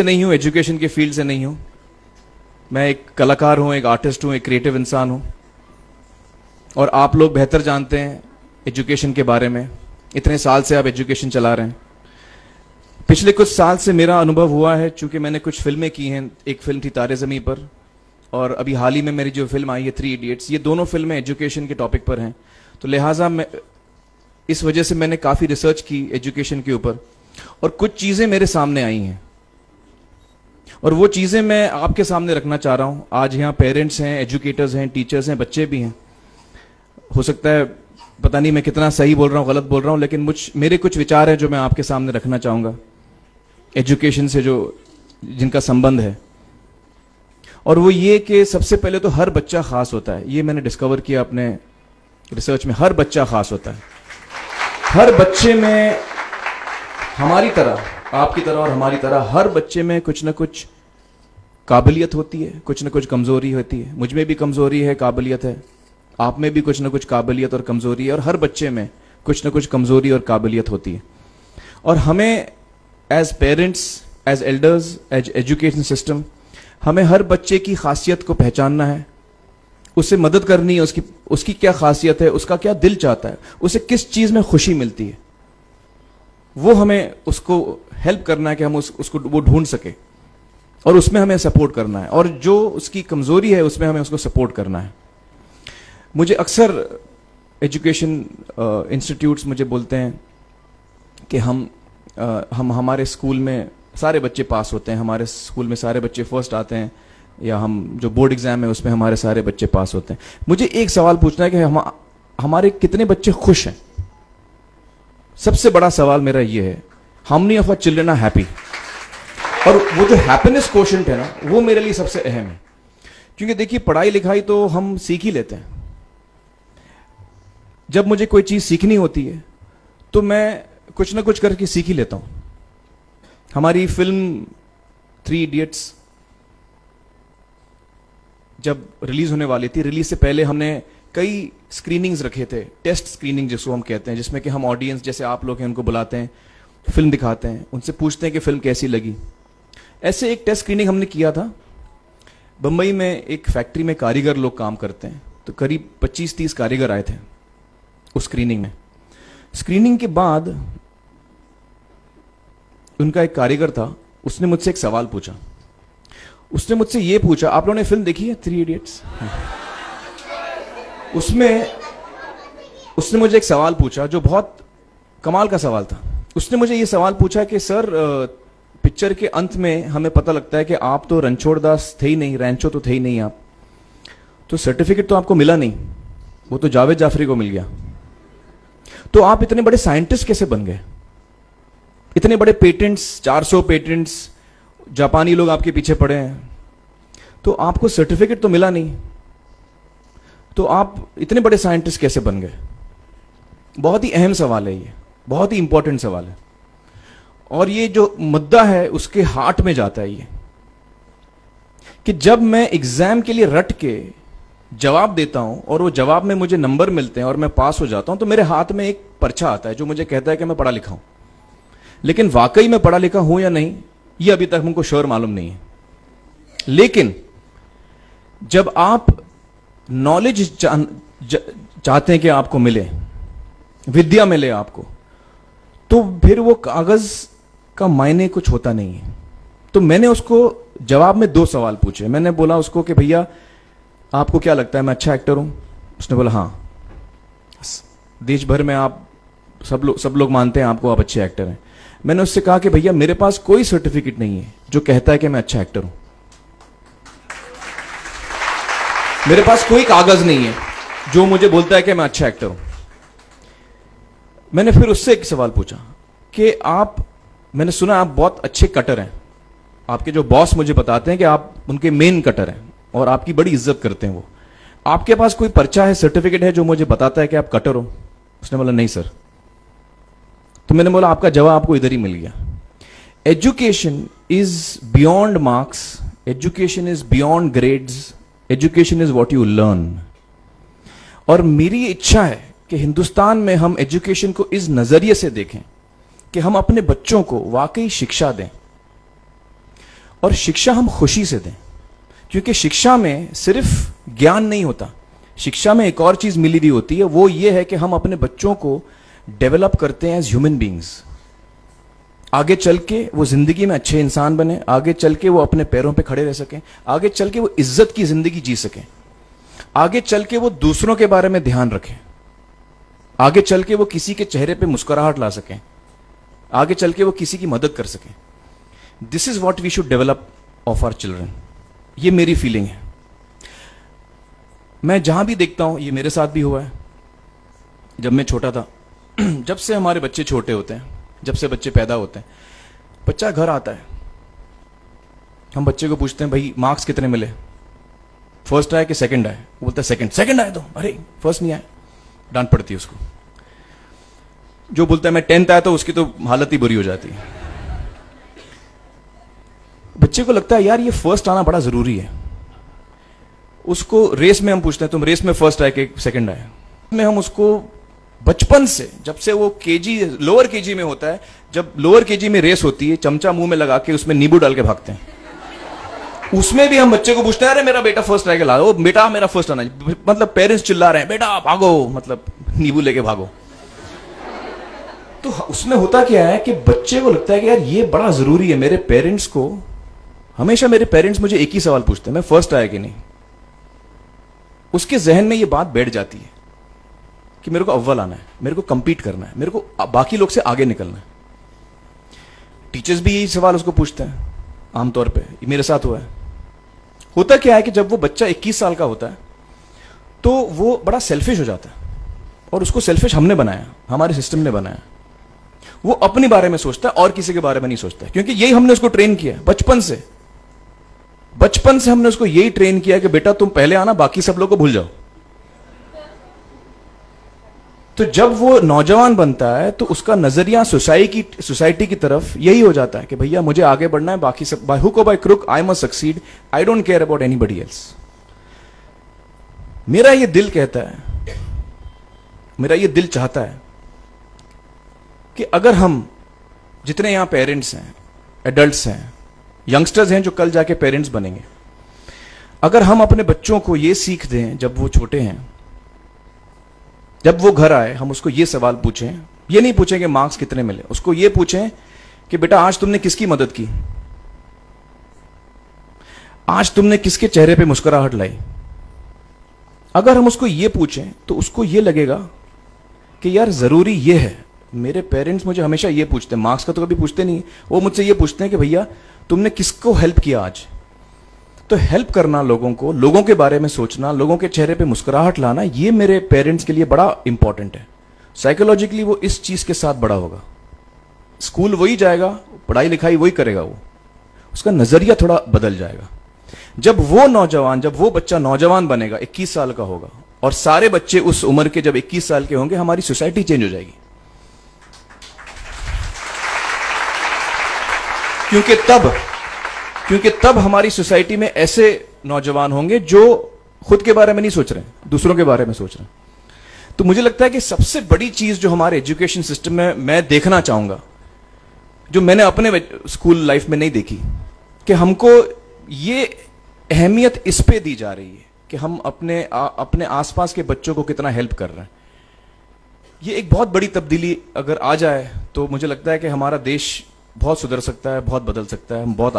नहीं हूँ, एजुकेशन के फील्ड से नहीं हूँ। मैं एक कलाकार हूँ, एक आर्टिस्ट हूँ, एक क्रिएटिव इंसान हूँ। और आप लोग बेहतर जानते हैं एजुकेशन के बारे में। इतने साल से आप एजुकेशन चला रहे हैं। पिछले कुछ साल से मेरा अनुभव हुआ है, चूंकि मैंने कुछ फिल्में की हैं। एक फिल्म थी तारे ज़मीं पर, और अभी हाल ही में मेरी जो फिल्म आई है 3 इडियट्स, ये दोनों फिल्में एजुकेशन के टॉपिक पर हैं। तो लिहाजा मैं इस वजह से मैंने काफ़ी रिसर्च की एजुकेशन के ऊपर, और कुछ चीज़ें मेरे सामने आई हैं, और वो चीज़ें मैं आपके सामने रखना चाह रहा हूँ। आज यहाँ पेरेंट्स हैं, एजुकेटर्स हैं, टीचर्स हैं, बच्चे भी हैं। हो सकता है पता नहीं मैं कितना सही बोल रहा हूँ, गलत बोल रहा हूँ, लेकिन मेरे कुछ विचार हैं जो मैं आपके सामने रखना चाहूँगा एजुकेशन से जो जिनका संबंध है। और वो ये कि सबसे पहले तो हर बच्चा खास होता है। ये मैंने डिस्कवर किया अपने रिसर्च में। हर बच्चा खास होता है। हर बच्चे में, हमारी तरह, आपकी तरह और हमारी तरह, हर बच्चे में कुछ ना कुछ काबिलियत होती है, कुछ ना कुछ कमजोरी होती है। मुझ में भी कमजोरी है, काबिलियत है। आप में भी कुछ ना कुछ काबिलियत और कमजोरी है, और हर बच्चे में कुछ ना कुछ कमजोरी और काबिलियत होती है। और हमें as parents, as elders, as education system, हमें हर बच्चे की खासियत को पहचानना है, उसे मदद करनी है। उसकी क्या खासियत है, उसका क्या दिल चाहता है, उसे किस चीज में खुशी मिलती है, वो हमें उसको हेल्प करना है कि हम उसको वो ढूंढ सके, और उसमें हमें सपोर्ट करना है। और जो उसकी कमजोरी है उसमें हमें उसको सपोर्ट करना है। मुझे अक्सर एजुकेशन इंस्टीट्यूट्स मुझे बोलते हैं कि हम हमारे स्कूल में सारे बच्चे पास होते हैं, हमारे स्कूल में सारे बच्चे फर्स्ट आते हैं, या हम जो बोर्ड एग्जाम है उसमें हमारे सारे बच्चे पास होते हैं। मुझे एक सवाल पूछना है कि हमारे कितने बच्चे खुश हैं। सबसे बड़ा सवाल मेरा ये है, how many of our children are happy. और वो जो हैप्पीनेस कोशेंट है ना, वो मेरे लिए सबसे अहम है। क्योंकि देखिए, पढ़ाई लिखाई तो हम सीख ही लेते हैं। जब मुझे कोई चीज सीखनी होती है तो मैं कुछ ना कुछ करके सीख ही लेता हूं। हमारी फिल्म 3 इडियट्स जब रिलीज होने वाली थी, रिलीज से पहले हमने कई स्क्रीनिंग्स रखे थे, टेस्ट स्क्रीनिंग जिसको हम कहते हैं, जिसमें कि हम ऑडियंस जैसे आप लोग हैं उनको बुलाते हैं, फिल्म दिखाते हैं, उनसे पूछते हैं कि फिल्म कैसी लगी। ऐसे एक टेस्ट स्क्रीनिंग हमने किया था। बंबई में एक फैक्ट्री में कारीगर लोग काम करते हैं, तो करीब 25-30 कारीगर आए थे उस स्क्रीनिंग में। स्क्रीनिंग के बाद उनका एक कारीगर था, उसने मुझसे एक सवाल पूछा। उसने मुझसे ये पूछा, आप लोगों ने फिल्म देखी है 3 इडियट्स? उसने मुझे एक सवाल पूछा जो बहुत कमाल का सवाल था। उसने मुझे ये सवाल पूछा कि सर, पिक्चर के अंत में हमें पता लगता है कि आप तो रणछोड़ दास थे ही नहीं, रैंचो तो थे ही नहीं आप, तो सर्टिफिकेट तो आपको मिला नहीं, वो तो जावेद जाफरी को मिल गया। तो आप इतने बड़े साइंटिस्ट कैसे बन गए? इतने बड़े पेटेंट्स, 400 पेटेंट्स, जापानी लोग आपके पीछे पड़े हैं, तो आपको सर्टिफिकेट तो मिला नहीं, तो आप इतने बड़े साइंटिस्ट कैसे बन गए? बहुत ही अहम सवाल है ये, बहुत ही इंपॉर्टेंट सवाल है। और ये जो मुद्दा है उसके हार्ट में जाता है ये, कि जब मैं एग्जाम के लिए रट के जवाब देता हूं और वो जवाब में मुझे नंबर मिलते हैं और मैं पास हो जाता हूं, तो मेरे हाथ में एक पर्चा आता है जो मुझे कहता है कि मैं पढ़ा लिखा हूं। लेकिन वाकई मैं पढ़ा लिखा हूं या नहीं, ये अभी तक हमको श्योर मालूम नहीं है। लेकिन जब आप नॉलेज चाहते हैं कि आपको मिले, विद्या मिले आपको, तो फिर वो कागज का मायने कुछ होता नहीं है। तो मैंने उसको जवाब में 2 सवाल पूछे। मैंने बोला उसको कि भैया, आपको क्या लगता है मैं अच्छा एक्टर हूं? उसने बोला हाँ, देश भर में आप सब लोग मानते हैं आपको, आप अच्छे एक्टर हैं। मैंने उससे कहा कि भैया, मेरे पास कोई सर्टिफिकेट नहीं है जो कहता है कि मैं अच्छा एक्टर हूं। मेरे पास कोई कागज नहीं है जो मुझे बोलता है कि मैं अच्छा एक्टर हूं। मैंने फिर उससे एक सवाल पूछा कि मैंने सुना आप बहुत अच्छे कटर हैं, आपके जो बॉस मुझे बताते हैं कि आप उनके मेन कटर हैं और आपकी बड़ी इज्जत करते हैं वो, आपके पास कोई पर्चा है, सर्टिफिकेट है जो मुझे बताता है कि आप कटर हो? उसने बोला नहीं सर। तो मैंने बोला आपका जवाब आपको इधर ही मिल गया। Education is beyond marks, education is beyond grades, education is what you learn. और मेरी इच्छा है कि हिंदुस्तान में हम एजुकेशन को इस नजरिए से देखें कि हम अपने बच्चों को वाकई शिक्षा दें। और शिक्षा हम खुशी से दें, क्योंकि शिक्षा में सिर्फ ज्ञान नहीं होता, शिक्षा में एक और चीज मिली हुई होती है, वो ये है कि हम अपने बच्चों को डेवलप करते हैं एज ह्यूमन बींग्स। आगे चल के वो जिंदगी में अच्छे इंसान बने, आगे चल के वो अपने पैरों पे खड़े रह सकें, आगे चल के वो इज्जत की जिंदगी जी सकें, आगे चल के वो दूसरों के बारे में ध्यान रखें, आगे चल के वो किसी के चेहरे पे मुस्कुराहट ला सकें, आगे चल के वो किसी की मदद कर सकें। This is what we should develop of our children. ये मेरी फीलिंग है। मैं जहां भी देखता हूं, ये मेरे साथ भी हुआ है जब मैं छोटा था। जब से हमारे बच्चे छोटे होते हैं, जब से बच्चे पैदा होते हैं, बच्चा घर आता है, हम बच्चे को पूछते हैं भाई मार्क्स कितने मिले, फर्स्ट आए कि सेकंड आए? वो बोलता है सेकंड। सेकंड आए तो अरे फर्स्ट नहीं आए, डांट पड़ती है उसको। जो बोलता है मैं 10th आया तो उसकी तो हालत ही बुरी हो जाती है। बच्चे को लगता है यार ये फर्स्ट आना बड़ा जरूरी है। उसको रेस में हम पूछते हैं तुम रेस में फर्स्ट आए कि सेकंड आए? में हम उसको बचपन से, जब से वो केजी लोअर केजी में होता है, जब लोअर केजी में रेस होती है, चमचा मुंह में लगा के उसमें नींबू डाल के भागते हैं। उसमें भी हम बच्चे को पूछते हैं अरे मेरा बेटा फर्स्ट आएगा, ला बेटा मेरा फर्स्ट आना, मतलब पेरेंट्स चिल्ला रहे हैं बेटा भागो, मतलब नींबू लेके भागो। तो उसमें होता क्या है कि बच्चे को लगता है कि यार ये बड़ा जरूरी है। मेरे पेरेंट्स को हमेशा, मेरे पेरेंट्स मुझे एक ही सवाल पूछते हैं, मैं फर्स्ट आया कि नहीं। उसके जहन में ये बात बैठ जाती है कि मेरे को अव्वल आना है, मेरे को कंपीट करना है, मेरे को बाकी लोग से आगे निकलना है। टीचर्स भी यही सवाल उसको पूछते हैं आमतौर पे, ये मेरे साथ हुआ है। होता क्या है कि जब वो बच्चा 21 साल का होता है तो वो बड़ा सेल्फिश हो जाता है, और उसको सेल्फिश हमने बनाया, हमारे सिस्टम ने बनाया। वो अपने बारे में सोचता है और किसी के बारे में नहीं सोचता है, क्योंकि यही हमने उसको ट्रेन किया बचपन से। बचपन से हमने उसको यही ट्रेन किया कि बेटा तुम पहले आना, बाकी सब लोग को भूल जाओ। तो जब वो नौजवान बनता है तो उसका नजरिया सोसाइटी की तरफ यही हो जाता है कि भैया मुझे आगे बढ़ना है, बाकी सब बाय हुक और by crook I must succeed, I don't care about anybody else. मेरा ये दिल कहता है, मेरा ये दिल चाहता है कि अगर हम जितने यहां पेरेंट्स हैं, एडल्ट्स हैं, यंगस्टर्स हैं जो कल जाके पेरेंट्स बनेंगे, अगर हम अपने बच्चों को ये सीख दें जब वो छोटे हैं, जब वो घर आए हम उसको ये सवाल पूछें, ये नहीं पूछें कि मार्क्स कितने मिले, उसको ये पूछें कि बेटा आज तुमने किसकी मदद की, आज तुमने किसके चेहरे पे मुस्कुराहट लाई। अगर हम उसको ये पूछें तो उसको ये लगेगा कि यार जरूरी ये है। मेरे पेरेंट्स मुझे हमेशा ये पूछते हैं, मार्क्स का तो कभी पूछते नहीं, वो मुझसे ये पूछते हैं कि भैया तुमने किसको हेल्प किया आज। तो हेल्प करना लोगों को, लोगों के बारे में सोचना, लोगों के चेहरे पे मुस्कुराहट लाना, ये मेरे पेरेंट्स के लिए बड़ा इंपॉर्टेंट है। साइकोलॉजिकली वो इस चीज के साथ बड़ा होगा। स्कूल वही जाएगा, पढ़ाई लिखाई वही करेगा, वो उसका नजरिया थोड़ा बदल जाएगा। जब वो बच्चा नौजवान बनेगा, 21 साल का होगा, और सारे बच्चे उस उम्र के जब 21 साल के होंगे, हमारी सोसाइटी चेंज हो जाएगी। क्योंकि तब हमारी सोसाइटी में ऐसे नौजवान होंगे जो खुद के बारे में नहीं सोच रहे, दूसरों के बारे में सोच रहे हैं। तो मुझे लगता है कि सबसे बड़ी चीज जो हमारे एजुकेशन सिस्टम में मैं देखना चाहूंगा, जो मैंने अपने स्कूल लाइफ में नहीं देखी, कि हमको ये अहमियत इस पे दी जा रही है कि हम अपने आसपास के बच्चों को कितना हेल्प कर रहे हैं। ये एक बहुत बड़ी तब्दीली अगर आ जाए तो मुझे लगता है कि हमारा देश बहुत सुधर सकता है, बहुत बदल सकता है, हम बहुत